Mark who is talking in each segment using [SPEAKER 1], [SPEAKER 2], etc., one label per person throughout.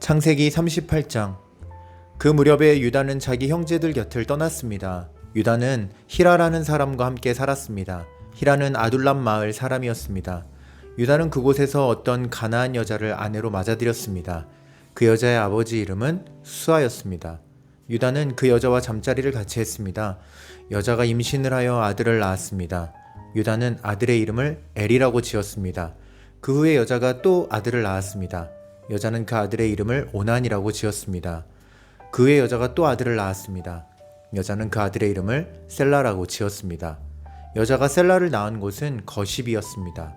[SPEAKER 1] 창세기 38장. 그 무렵에 유다는 자기 형제들 곁을 떠났습니다. 유다는 히라라는 사람과 함께 살았습니다. 히라는 아둘람 마을 사람이었습니다. 유다는 그곳에서 어떤 가나안 여자를 아내로 맞아들였습니다. 그 여자의 아버지 이름은 수아였습니다. 유다는 그 여자와 잠자리를 같이 했습니다. 여자가 임신을 하여 아들을 낳았습니다. 유다는 아들의 이름을 엘이라고 지었습니다. 그 후에 여자가 또 아들을 낳았습니다. 여자는 그 아들의 이름을 오난이라고 지었습니다. 그 후에 여자가 또 아들을 낳았습니다. 여자는 그 아들의 이름을 셀라라고 지었습니다. 여자가 셀라를 낳은 곳은 거십이었습니다.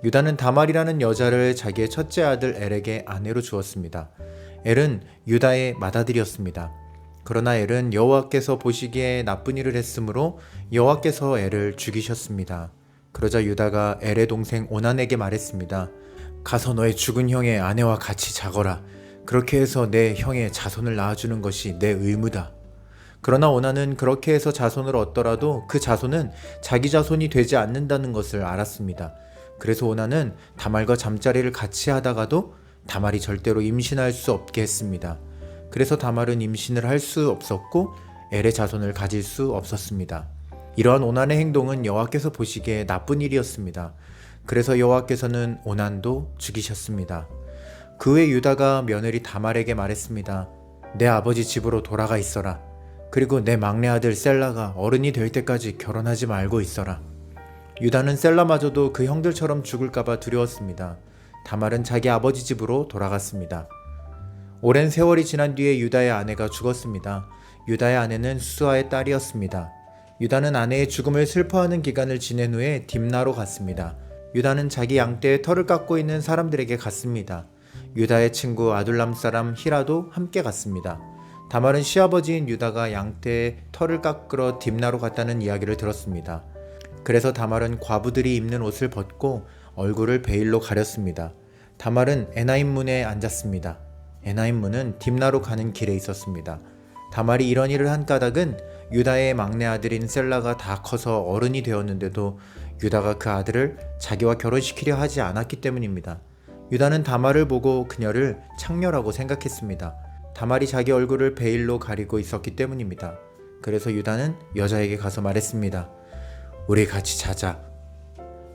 [SPEAKER 1] 유다는 다말이라는 여자를 자기의 첫째 아들 엘에게 아내로 주었습니다. 엘은 유다의 맏아들이었습니다. 그러나 엘은 여호와께서 보시기에 나쁜 일을 했으므로 여호와께서 엘을 죽이셨습니다. 그러자 유다가 엘의 동생 오난에게 말했습니다. 가서 너의 죽은 형의 아내와 같이 자거라. 그렇게 해서 내 형의 자손을 낳아주는 것이 내 의무다. 그러나 오난은 그렇게 해서 자손을 얻더라도 그 자손은 자기 자손이 되지 않는다는 것을 알았습니다. 그래서 오난은 다말과 잠자리를 같이 하다가도 다말이 절대로 임신할 수 없게 했습니다. 그래서 다말은 임신을 할 수 없었고 엘의 자손을 가질 수 없었습니다. 이러한 오난의 행동은 여호와께서 보시기에 나쁜 일이었습니다. 그래서 여호와께서는 오난도 죽이셨습니다. 그 후에 유다가 며느리 다말에게 말했습니다. 내 아버지 집으로 돌아가 있어라. 그리고 내 막내 아들 셀라가 어른이 될 때까지 결혼하지 말고 있어라. 유다는 셀라마저도 그 형들처럼 죽을까봐 두려웠습니다. 다말은 자기 아버지 집으로 돌아갔습니다. 오랜 세월이 지난 뒤에 유다의 아내가 죽었습니다. 유다의 아내는 수아의 딸이었습니다. 유다는 아내의 죽음을 슬퍼하는 기간을 지낸 후에 딥나로 갔습니다. 유다는 자기 양떼의 털을 깎고 있는 사람들에게 갔습니다. 유다의 친구 아둘람 사람 히라도 함께 갔습니다. 다말은 시아버지인 유다가 양떼의 털을 깎으러 딥나로 갔다는 이야기를 들었습니다. 그래서 다말은 과부들이 입는 옷을 벗고 얼굴을 베일로 가렸습니다. 다말은 에나임 문에 앉았습니다. 에나임 문은 딥나로 가는 길에 있었습니다. 다말이 이런 일을 한 까닭은 유다의 막내 아들인 셀라가 다 커서 어른이 되었는데도 유다가 그 아들을 자기와 결혼시키려 하지 않았기 때문입니다. 유다는 다말을 보고 그녀를 창녀라고 생각했습니다. 다말이 자기 얼굴을 베일로 가리고 있었기 때문입니다. 그래서 유다는 여자에게 가서 말했습니다. 우리 같이 자자.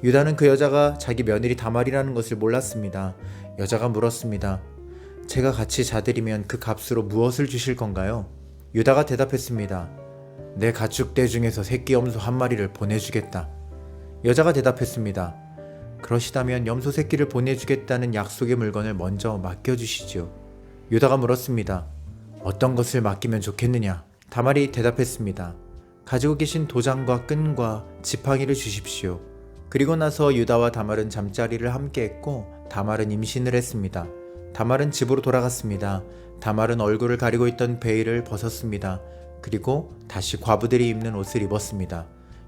[SPEAKER 1] 유다는 그 여자가 자기 며느리 다말이라는 것을 몰랐습니다. 여자가 물었습니다. 제가 같이 자드리면 그 값으로 무엇을 주실 건가요? 유다가 대답했습니다. 내 가축 떼 중에서 새끼 염소 한 마리를 보내주겠다. 여자가 대답했습니다. 그러시다면 염소 새끼를 보내주겠다는 약속의 물건을 먼저 맡겨주시지요. 유다가 물었습니다. 어떤 것을 맡기면 좋겠느냐? 다말이 대답했습니다. 가지고 계신 도장과 끈과 지팡이를 주십시오. 그리고 나서 유다와 다말은 잠자리를 함께 했고 다말은 임신을 했습니다. 다말은 집으로 돌아갔습니다. 다말은 얼굴을 가리고 있던 베일을 벗었습니다. 그리고 다시 과부들이 입는 옷을 입었습니다.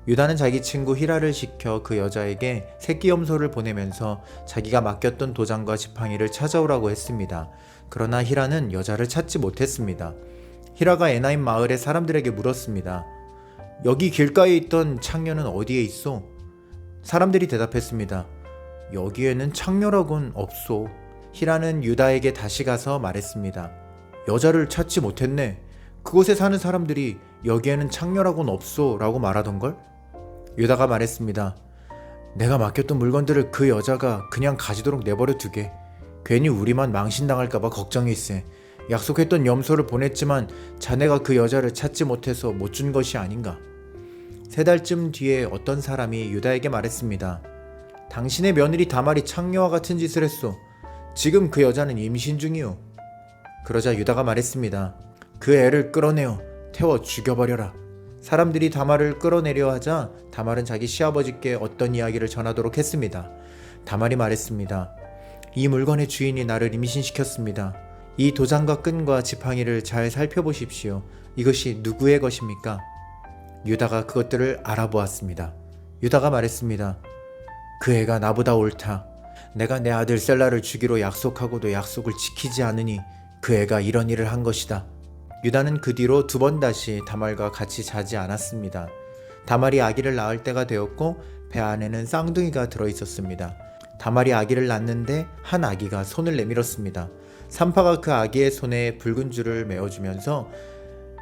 [SPEAKER 1] 유다는 자기 친구 히라를 시켜 그 여자에게 새끼 염소를 보내면서 자기가 맡겼던 도장과 지팡이를 찾아오라고 했습니다. 그러나 히라는 여자를 찾지 못했습니다. 히라가 에나임 마을의 사람들에게 물었습니다. 여기 길가에 있던 창녀는 어디에 있어? 사람들이 대답했습니다. 여기에는 창녀라곤 없소. 히라는 유다에게 다시 가서 말했습니다. 여자를 찾지 못했네. 그곳에 사는 사람들이 여기에는 창녀라곤 없소 라고 말하던걸? 유다가 말했습니다. 내가 맡겼던 물건들을 그 여자가 그냥 가지도록 내버려 두게. 괜히 우리만 망신당할까봐 걱정일세. 약속했던 염소를 보냈지만 자네가 그 여자를 찾지 못해서 못 준 것이 아닌가. 3달쯤 뒤에 어떤 사람이 유다에게 말했습니다. 당신의 며느리 다말이 창녀와 같은 짓을 했소. 지금 그 여자는 임신 중이오. 그러자 유다가 말했습니다. 그 애를 끌어내어 태워 죽여버려라. 사람들이 다말을 끌어내려 하자 다말은 자기 시아버지께 어떤 이야기를 전하도록 했습니다. 다말이 말했습니다. 이 물건의 주인이 나를 임신시켰습니다. 이 도장과 끈과 지팡이를 잘 살펴보십시오. 이것이 누구의 것입니까? 유다가 그것들을 알아보았습니다. 유다가 말했습니다. 그 애가 나보다 옳다. 내가 내 아들 셀라를 주기로 약속하고도 약속을 지키지 않으니 그 애가 이런 일을 한 것이다. 유다는 그 뒤로 2번 다시 다말과 같이 자지 않았습니다. 다말이 아기를 낳을 때가 되었고 배 안에는 쌍둥이가 들어있었습니다. 다말이 아기를 낳는데 한 아기가 손을 내밀었습니다. 산파가 그 아기의 손에 붉은 줄을 메어주면서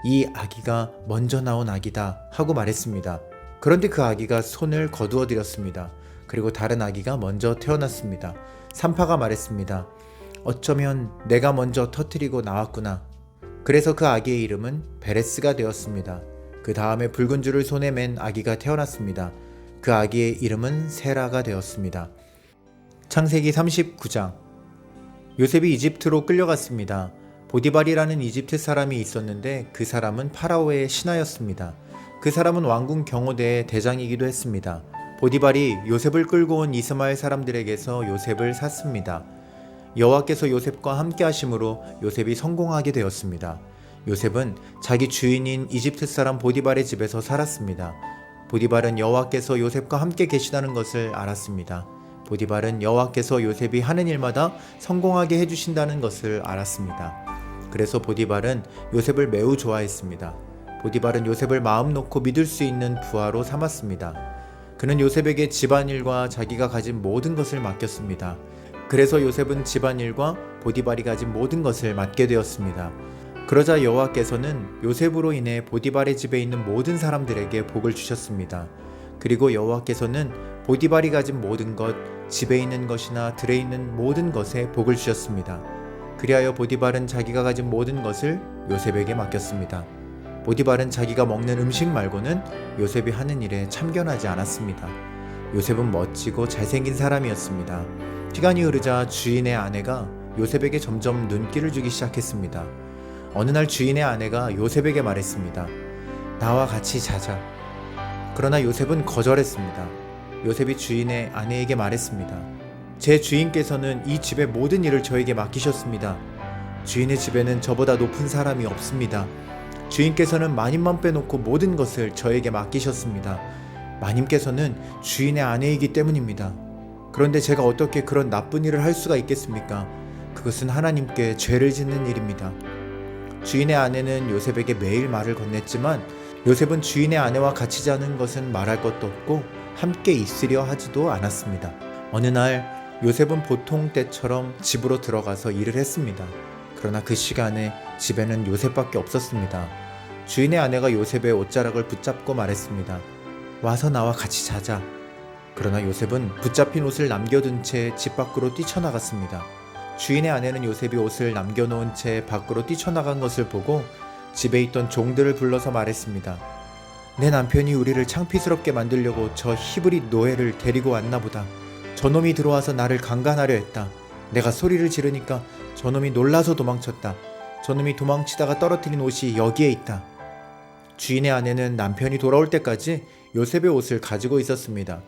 [SPEAKER 1] 이 아기가 먼저 나온 아기다 하고 말했습니다. 그런데 그 아기가 손을 거두어 드렸습니다. 그리고 다른 아기가 먼저 태어났습니다. 산파가 말했습니다. 어쩌면 내가 먼저 터뜨리고 나왔구나. 그래서 그 아기의 이름은 베레스가 되었습니다. 그 다음에 붉은 줄을 손에 맨 아기가 태어났습니다. 그 아기의 이름은 세라가 되었습니다. 창세기 39장. 요셉이 이집트로 끌려갔습니다. 보디발이라는 이집트 사람이 있었는데 그 사람은 파라오의 신하였습니다. 그 사람은 왕궁 경호대의 대장이기도 했습니다. 보디발이 요셉을 끌고 온 이스마엘 사람들에게서 요셉을 샀습니다. 여호와께서 요셉과 함께 하심으로 요셉이 성공하게 되었습니다. 요셉은 자기 주인인 이집트 사람 보디발의 집에서 살았습니다. 보디발은 여호와께서 요셉과 함께 계시다는 것을 알았습니다. 보디발은 여호와께서 요셉이 하는 일마다 성공하게 해주신다는 것을 알았습니다. 그래서 보디발은 요셉을 매우 좋아했습니다. 보디발은 요셉을 마음 놓고 믿을 수 있는 부하로 삼았습니다. 그는 요셉에게 집안일과 자기가 가진 모든 것을 맡겼습니다. 그래서 요셉은 집안일과 보디발이 가진 모든 것을 맡게 되었습니다. 그러자 여호와께서는 요셉으로 인해 보디발의 집에 있는 모든 사람들에게 복을 주셨습니다. 그리고 여호와께서는 보디발이 가진 모든 것, 집에 있는 것이나 들에 있는 모든 것에 복을 주셨습니다. 그리하여 보디발은 자기가 가진 모든 것을 요셉에게 맡겼습니다. 보디발은 자기가 먹는 음식 말고는 요셉이 하는 일에 참견하지 않았습니다. 요셉은 멋지고 잘생긴 사람이었습니다. 시간이 흐르자 주인의 아내가 요셉에게 점점 눈길을 주기 시작했습니다. 어느 날 주인의 아내가 요셉에게 말했습니다. 나와 같이 자자. 그러나 요셉은 거절했습니다. 요셉이 주인의 아내에게 말했습니다. 제 주인께서는 이 집의 모든 일을 저에게 맡기셨습니다. 주인의 집에는 저보다 높은 사람이 없습니다. 주인께서는 마님만 빼놓고 모든 것을 저에게 맡기셨습니다. 마님께서는 주인의 아내이기 때문입니다. 그런데 제가 어떻게 그런 나쁜 일을 할 수가 있겠습니까? 그것은 하나님께 죄를 짓는 일입니다. 주인의 아내는 요셉에게 매일 말을 건넸지만 요셉은 주인의 아내와 같이 자는 것은 말할 것도 없고 함께 있으려 하지도 않았습니다. 어느 날 요셉은 보통 때처럼 집으로 들어가서 일을 했습니다. 그러나 그 시간에 집에는 요셉밖에 없었습니다. 주인의 아내가 요셉의 옷자락을 붙잡고 말했습니다. 와서 나와 같이 자자. 그러나 요셉은 붙잡힌 옷을 남겨둔 채 집 밖으로 뛰쳐나갔습니다. 주인의 아내는 요셉이 옷을 남겨놓은 채 밖으로 뛰쳐나간 것을 보고 집에 있던 종들을 불러서 말했습니다. 내 남편이 우리를 창피스럽게 만들려고 저 히브리 노예를 데리고 왔나 보다. 저놈이 들어와서 나를 강간하려 했다. 내가 소리를 지르니까 저놈이 놀라서 도망쳤다. 저놈이 도망치다가 떨어뜨린 옷이 여기에 있다. 주인의 아내는 남편이 돌아올 때까지 요셉의 옷을 가지고 있었습니다.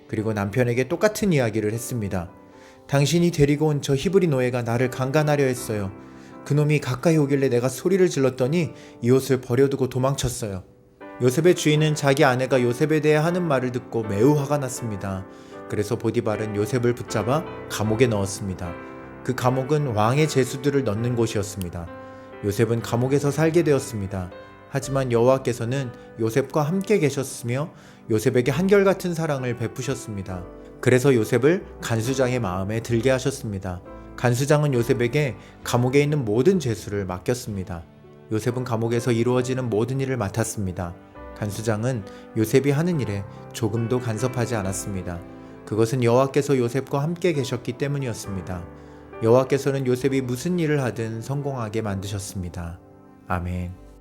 [SPEAKER 1] 그리고 남편에게 똑같은 이야기를 했습니다. 당신이 데리고 온 저 히브리 노예가 나를 강간하려 했어요. 그놈이 가까이 오길래 내가 소리를 질렀더니 이 옷을 버려두고 도망쳤어요. 요셉의 주인은 자기 아내가 요셉에 대해 하는 말을 듣고 매우 화가 났습니다. 그래서 보디발은 요셉을 붙잡아 감옥에 넣었습니다. 그 감옥은 왕의 제수들을 넣는 곳이었습니다. 요셉은 감옥에서 살게 되었습니다. 하지만 여호와께서는 요셉과 함께 계셨으며 요셉에게 한결같은 사랑을 베푸셨습니다. 그래서 요셉을 간수장의 마음에 들게 하셨습니다. 간수장은 요셉에게 감옥에 있는 모든 죄수를 맡겼습니다. 요셉은 감옥에서 이루어지는 모든 일을 맡았습니다. 간수장은 요셉이 하는 일에 조금도 간섭하지 않았습니다. 그것은 여호와께서 요셉과 함께 계셨기 때문이었습니다. 여호와께서는 요셉이 무슨 일을 하든 성공하게 만드셨습니다. 아멘.